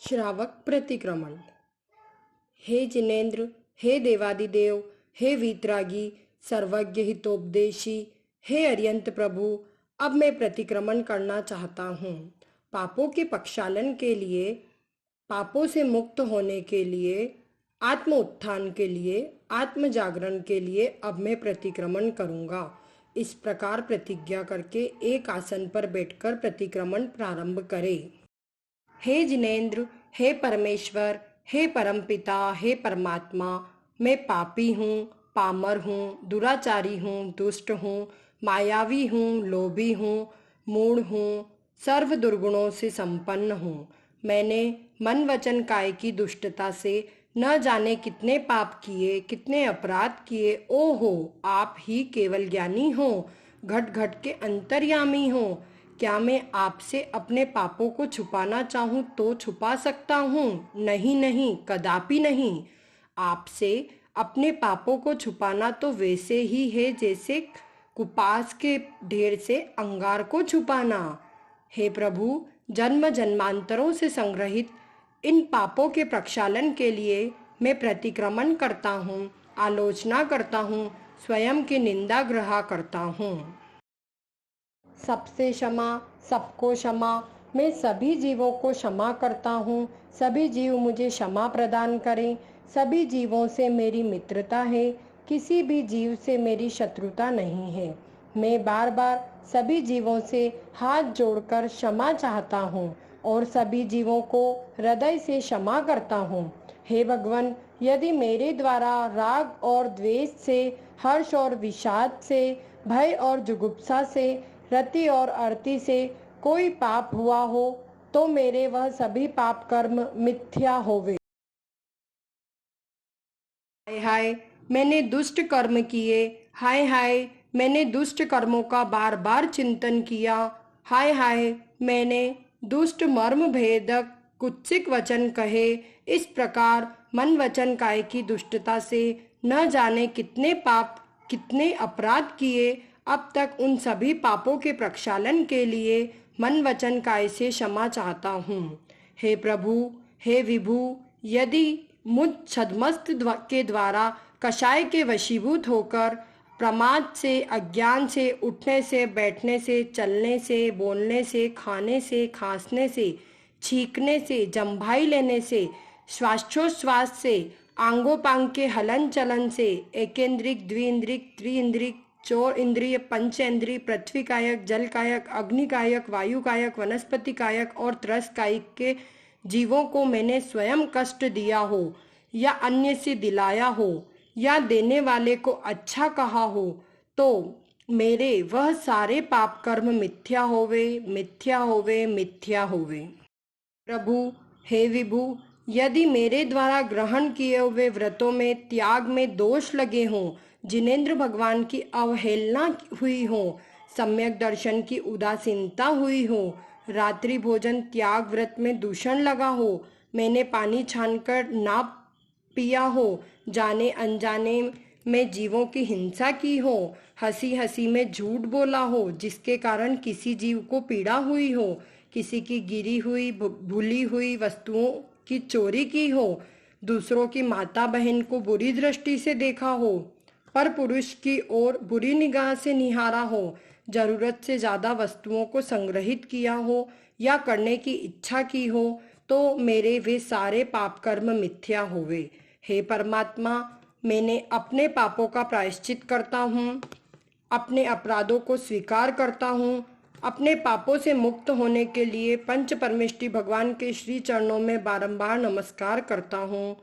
श्रावक प्रतिक्रमण। हे जिनेन्द्र, हे देवादिदेव, हे वीतरागी, सर्वज्ञ हितोपदेशी, हे अरियंत प्रभु, अब मैं प्रतिक्रमण करना चाहता हूँ। पापों के प्रक्षालन के लिए, पापों से मुक्त होने के लिए, आत्म उत्थान के लिए, आत्म जागरण के लिए अब मैं प्रतिक्रमण करूँगा। इस प्रकार प्रतिज्ञा करके एक आसन पर बैठकर प्रतिक्रमण प्रारंभ करें। हे जिनेन्द्र, हे परमेश्वर, हे परमपिता, हे परमात्मा, मैं पापी हूँ, पामर हूँ, दुराचारी हूँ, दुष्ट हूँ, मायावी हूँ, लोभी हूँ, मूढ़ हूँ, सर्व दुर्गुणों से संपन्न हूँ। मैंने मन वचन काय की दुष्टता से न जाने कितने पाप किए, कितने अपराध किए। ओहो, आप ही केवल ज्ञानी हो, घट घट के अंतर्यामी हो। क्या मैं आपसे अपने पापों को छुपाना चाहूँ तो छुपा सकता हूँ? नहीं नहीं, कदापि नहीं। आपसे अपने पापों को छुपाना तो वैसे ही है जैसे कुपास के ढेर से अंगार को छुपाना। हे प्रभु, जन्म जन्मांतरों से संग्रहित इन पापों के प्रक्षालन के लिए मैं प्रतिक्रमण करता हूँ, आलोचना करता हूँ, स्वयं की निंदा ग्रहा करता हूँ। सबसे क्षमा, सबको क्षमा। मैं सभी जीवों को क्षमा करता हूँ। सभी जीव मुझे क्षमा प्रदान करें। सभी जीवों से मेरी मित्रता है, किसी भी जीव से मेरी शत्रुता नहीं है। मैं बार बार सभी जीवों से हाथ जोड़कर क्षमा चाहता हूँ और सभी जीवों को हृदय से क्षमा करता हूँ। हे भगवान, यदि मेरे द्वारा राग और द्वेष से, हर्ष और विषाद से, भय और जुगुप्सा से, रति और अरति से कोई पाप हुआ हो तो मेरे वह सभी पाप कर्म मिथ्या होवे। हाय हाय, मैंने दुष्ट कर्म किए। हाय हाय, मैंने दुष्ट कर्मों का बार बार चिंतन किया। हाय हाय, मैंने दुष्ट मर्म भेदक कुत्सिक वचन कहे। इस प्रकार मन वचन काय की दुष्टता से न जाने कितने पाप, कितने अपराध किए। अब तक उन सभी पापों के प्रक्षालन के लिए मन वचन काय से क्षमा चाहता हूँ। हे प्रभु, हे विभु, यदि मुझ छद्मस्त के द्वारा कषाय के वशीभूत होकर प्रमाद से, अज्ञान से, उठने से, बैठने से, चलने से, बोलने से, खाने से, खांसने से, छींकने से, जम्भाई लेने से, श्वासोच्छ्वास से, आंगोपांग के हलन चलन से, एकेंद्रिक, द्विइंद्रिक, त्रिइंद्रिक, चौर इंद्रिय, पंचेंद्रिय, पृथ्वी कायक, जल कायक, अग्नि कायक, वायु कायक, वनस्पति कायक और त्रस कायक के जीवों को मैंने स्वयं कष्ट दिया हो या अन्य से दिलाया हो या देने वाले को अच्छा कहा हो तो मेरे वह सारे पाप कर्म मिथ्या होवे, मिथ्या होवे, मिथ्या होवे। प्रभु, हे विभु, यदि मेरे द्वारा ग्रहण किए हुए व्रतों में, त्याग में दोष लगे हों, जिनेन्द्र भगवान की अवहेलना हुई हो, सम्यक दर्शन की उदासीनता हुई हो, रात्रि भोजन त्याग व्रत में दूषण लगा हो, मैंने पानी छानकर ना पिया हो, जाने अनजाने में जीवों की हिंसा की हो, हंसी हंसी में झूठ बोला हो जिसके कारण किसी जीव को पीड़ा हुई हो, किसी की गिरी हुई भूली हुई वस्तुओं की चोरी की हो, दूसरों की माता बहन को बुरी दृष्टि से देखा हो, पर पुरुष की ओर बुरी निगाह से निहारा हो, जरूरत से ज्यादा वस्तुओं को संग्रहित किया हो या करने की इच्छा की हो तो मेरे वे सारे पाप कर्म मिथ्या होवे। हे परमात्मा, मैंने अपने पापों का प्रायश्चित करता हूँ, अपने अपराधों को स्वीकार करता हूँ। अपने पापों से मुक्त होने के लिए पंच परमेष्टि भगवान के श्री चरणों में बारंबार नमस्कार करता हूँ।